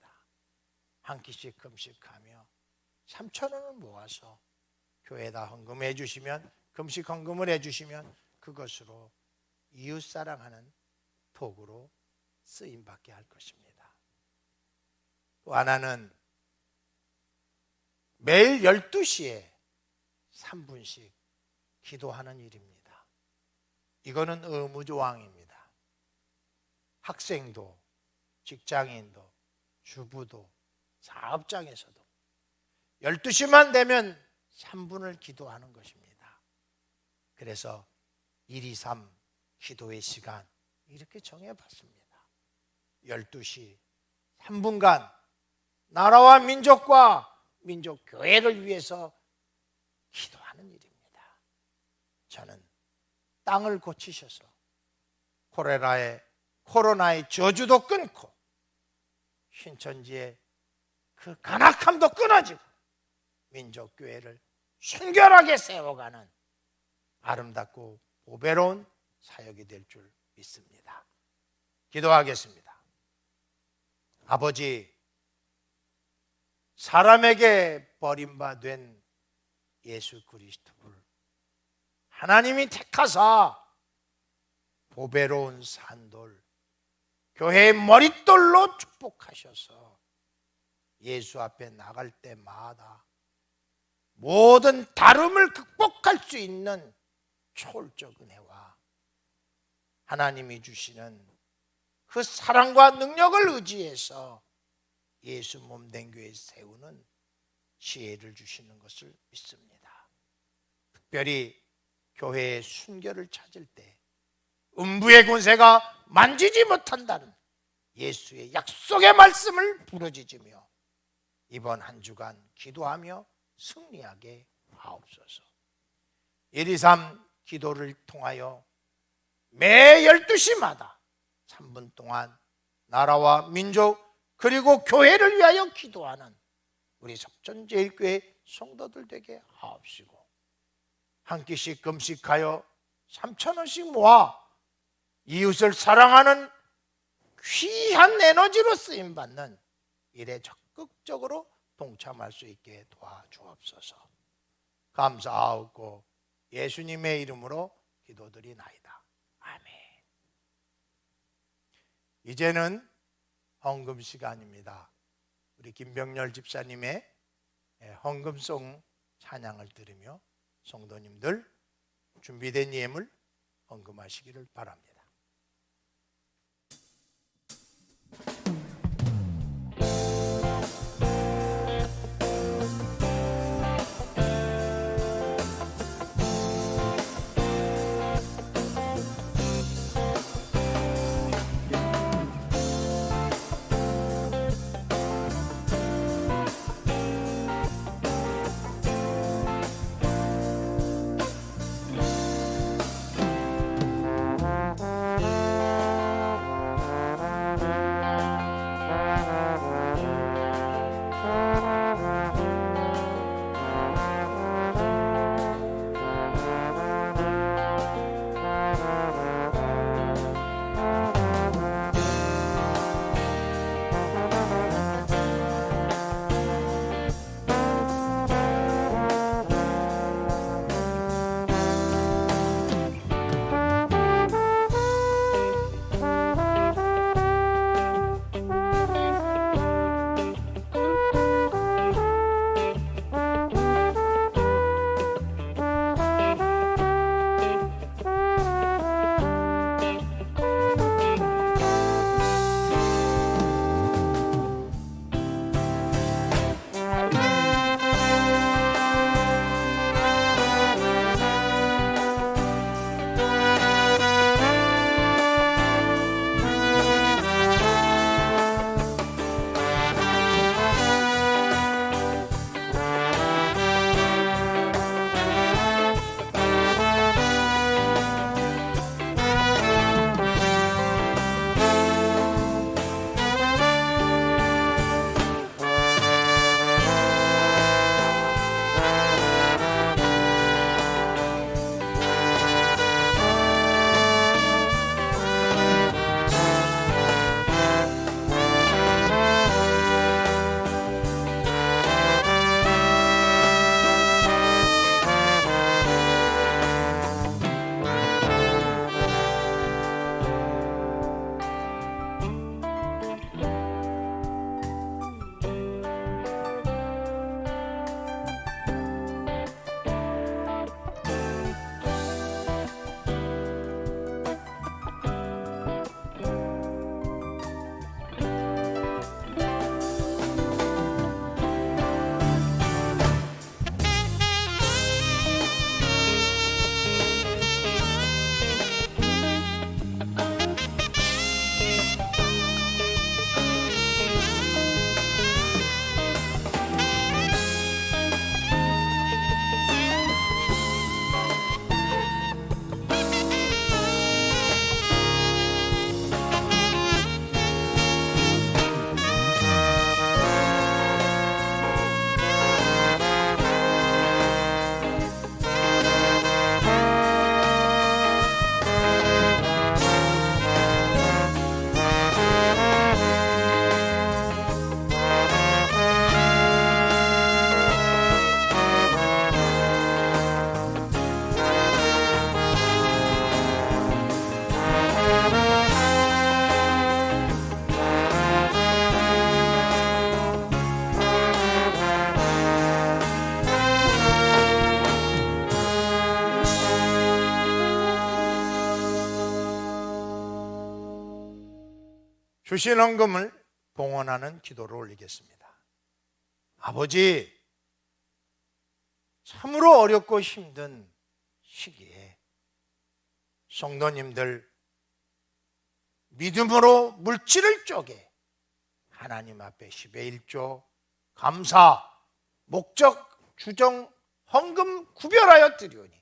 한 끼씩 금식하며 3,000원을 모아서 교회에다 헌금해 주시면, 금식 헌금을 해 주시면 그것으로 이웃 사랑하는 도구로 쓰임 받게 할 것입니다. 또 하나는 매일 12시에 3분씩 기도하는 일입니다. 이거는 의무조항입니다. 학생도, 직장인도, 주부도, 사업장에서도 12시만 되면 3분을 기도하는 것입니다. 그래서 123 기도의 시간 이렇게 정해봤습니다. 12시 3분간 나라와 민족과 민족 교회를 위해서 기도하는 일입니다. 저는 땅을 고치셔서 코로나의 저주도 끊고 신천지의 그 간악함도 끊어지고 민족교회를 순결하게 세워가는 아름답고 보배로운 사역이 될 줄 믿습니다. 기도하겠습니다. 아버지, 사람에게 버림받은 예수 그리스도를 하나님이 택하사 보배로운 산돌, 교회의 머릿돌로 축복하셔서 예수 앞에 나갈 때마다 모든 다름을 극복할 수 있는 초월적 은혜와 하나님이 주시는 그 사랑과 능력을 의지해서 예수 몸된 교회 세우는 지혜를 주시는 것을 믿습니다. 특별히 교회의 순결을 찾을 때 음부의 권세가 만지지 못한다는 예수의 약속의 말씀을 부르짖으며 이번 한 주간 기도하며 승리하게 하옵소서. 123 기도를 통하여 매 12시마다 3분 동안 나라와 민족 그리고 교회를 위하여 기도하는 우리 석전제일교회 성도들 되게 하옵시고, 한 끼씩 금식하여 3,000원씩 모아 이웃을 사랑하는 귀한 에너지로 쓰임받는 일에 적극적으로 동참할 수 있게 도와주옵소서. 감사하옵고 예수님의 이름으로 기도드리나이다. 아멘. 이제는 헌금 시간입니다. 우리 김병렬 집사님의 헌금송 찬양을 들으며 성도님들 준비된 예물 헌금하시기를 바랍니다. 주신 헌금을 봉헌하는 기도를 올리겠습니다. 아버지, 참으로 어렵고 힘든 시기에 성도님들 믿음으로 물질을 쪼개 하나님 앞에 10의 1조 감사, 목적, 주정, 헌금 구별하여 드리오니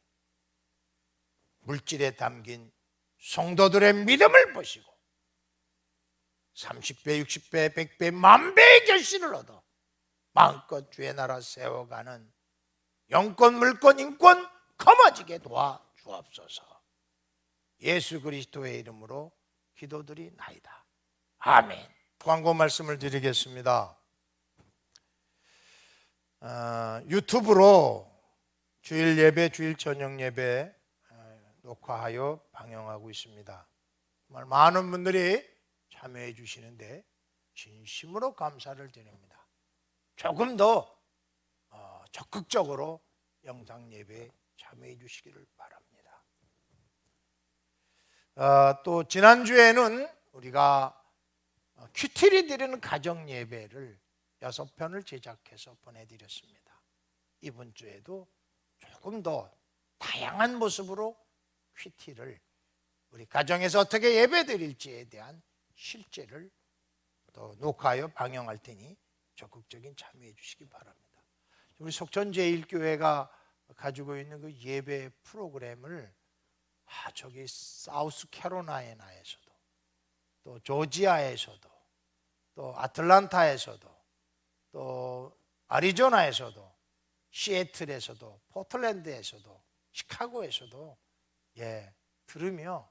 물질에 담긴 성도들의 믿음을 보시고 30배, 60배, 100배, 만배의 결실을 얻어 마음껏 주의 나라 세워가는 영권, 물권, 인권 거머쥐게 도와 주옵소서. 예수 그리스도의 이름으로 기도드리나이다. 아멘. 광고 말씀을 드리겠습니다. 유튜브로 주일 예배, 주일 저녁 예배 녹화하여 방영하고 있습니다. 정말 많은 분들이 참여해 주시는데 진심으로 감사를 드립니다. 조금 더 적극적으로 영상 예배에 참여해 주시기를 바랍니다. 또 지난주에는 우리가 큐티리 드리는 가정 예배를 6편을 제작해서 보내드렸습니다. 이번 주에도 조금 더 다양한 모습으로 큐티를 우리 가정에서 어떻게 예배 드릴지에 대한 실제를 또 녹화하여 방영할 테니 적극적인 참여해 주시기 바랍니다. 우리 속천제일교회가 가지고 있는 그 예배 프로그램을 저기 사우스캐롤라이나에서도 또 조지아에서도 또 아틀란타에서도 또 아리조나에서도 시애틀에서도 포틀랜드에서도 시카고에서도 들으며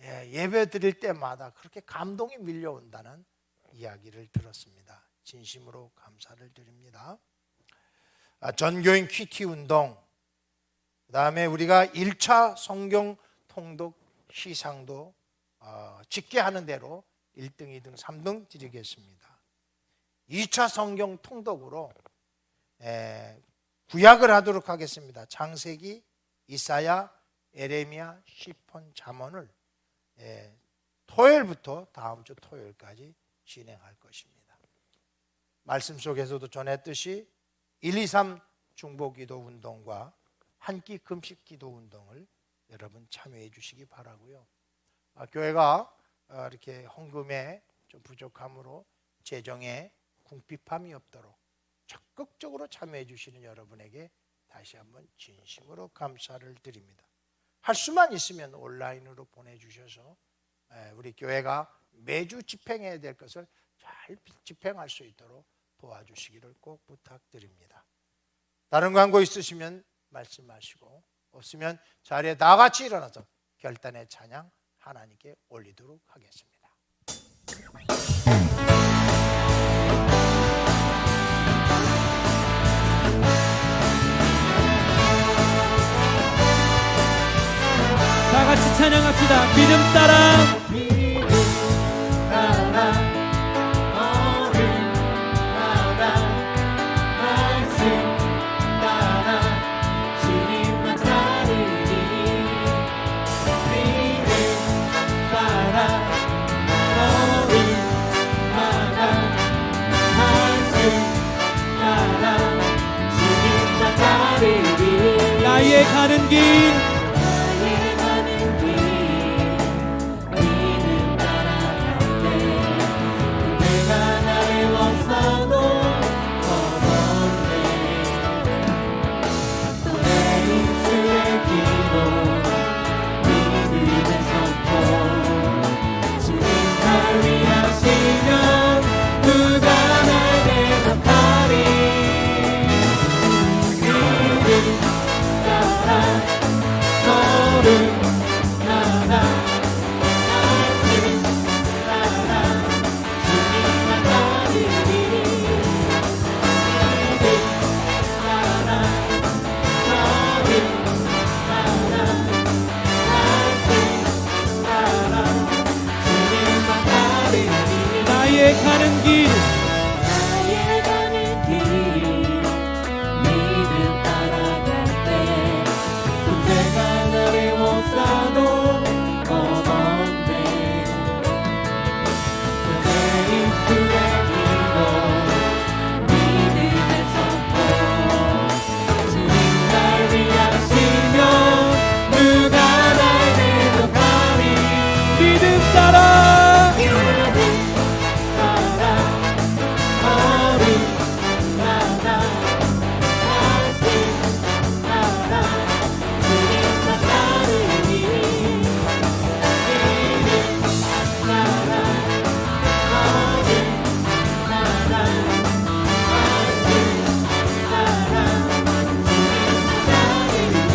예배 드릴 때마다 그렇게 감동이 밀려온다는 이야기를 들었습니다. 진심으로 감사를 드립니다. 전교인 큐티 운동, 그 다음에 우리가 1차 성경 통독 시상도 직계하는 대로 1등, 2등, 3등 드리겠습니다. 2차 성경 통독으로 구약을 하도록 하겠습니다. 창세기, 이사야, 에레미야, 시폰, 잠언을 토요일부터 다음 주 토요일까지 진행할 것입니다. 말씀 속에서도 전했듯이 1, 2, 3 중보기도 운동과 한 끼 금식 기도 운동을 여러분 참여해 주시기 바라고요. 교회가 이렇게 헌금에 좀 부족함으로 재정에 궁핍함이 없도록 적극적으로 참여해 주시는 여러분에게 다시 한번 진심으로 감사를 드립니다. 할 수만 있으면 온라인으로 보내주셔서 우리 교회가 매주 집행해야 될 것을 잘 집행할 수 있도록 도와주시기를 꼭 부탁드립니다. 다른 광고 있으시면 말씀하시고, 없으면 자리에 다 같이 일어나서 결단의 찬양 하나님께 올리도록 하겠습니다. 다 같이 찬양합시다. 믿음 따라 나의 가는 길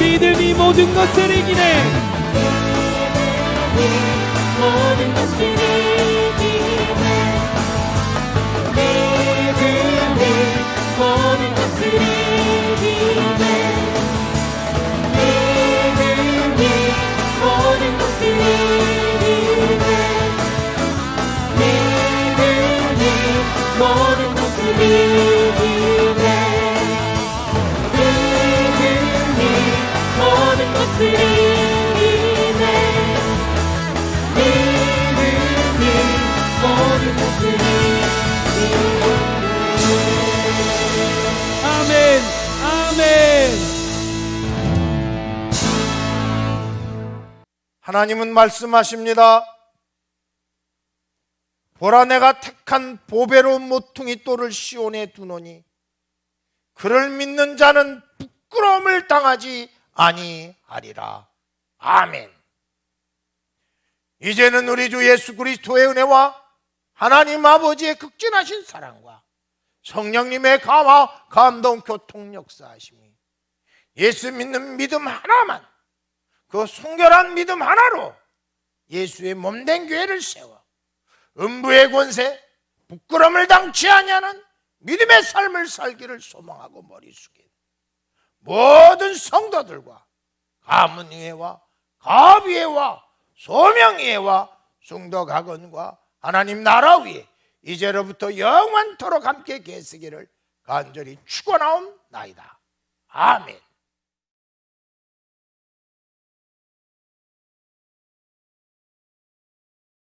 믿음이 모든 것을 이기네. 모든 것을 이기네. 믿음이 모든 것을 이기네. 믿음이 모든 것을 이기네. 믿음이 모든 것을 이기네. 믿음이 모든 것을 이기네. 믿음이 모든 것을 이기네. 아멘, 아멘. 하나님은 말씀하십니다. 보라, 내가 택한 보배로운 모퉁이 돌을 시온에 두노니 그를 믿는 자는 부끄러움을 당하지 아니하리라. 아멘. 이제는 우리 주 예수 그리스도의 은혜와 하나님 아버지의 극진하신 사랑과 성령님의 감화 감동 교통 역사하심이 예수 믿는 믿음 하나만, 그 순결한 믿음 하나로 예수의 몸된 교회를 세워 음부의 권세, 부끄러움을 당치 아니하는 믿음의 삶을 살기를 소망하고 머리 숙인 모든 성도들과 가문이회와 가업이회와 소명이회와 숭도가건과 하나님 나라 위에 이제로부터 영원토록 함께 계시기를 간절히 축원하옵나이다. 아멘.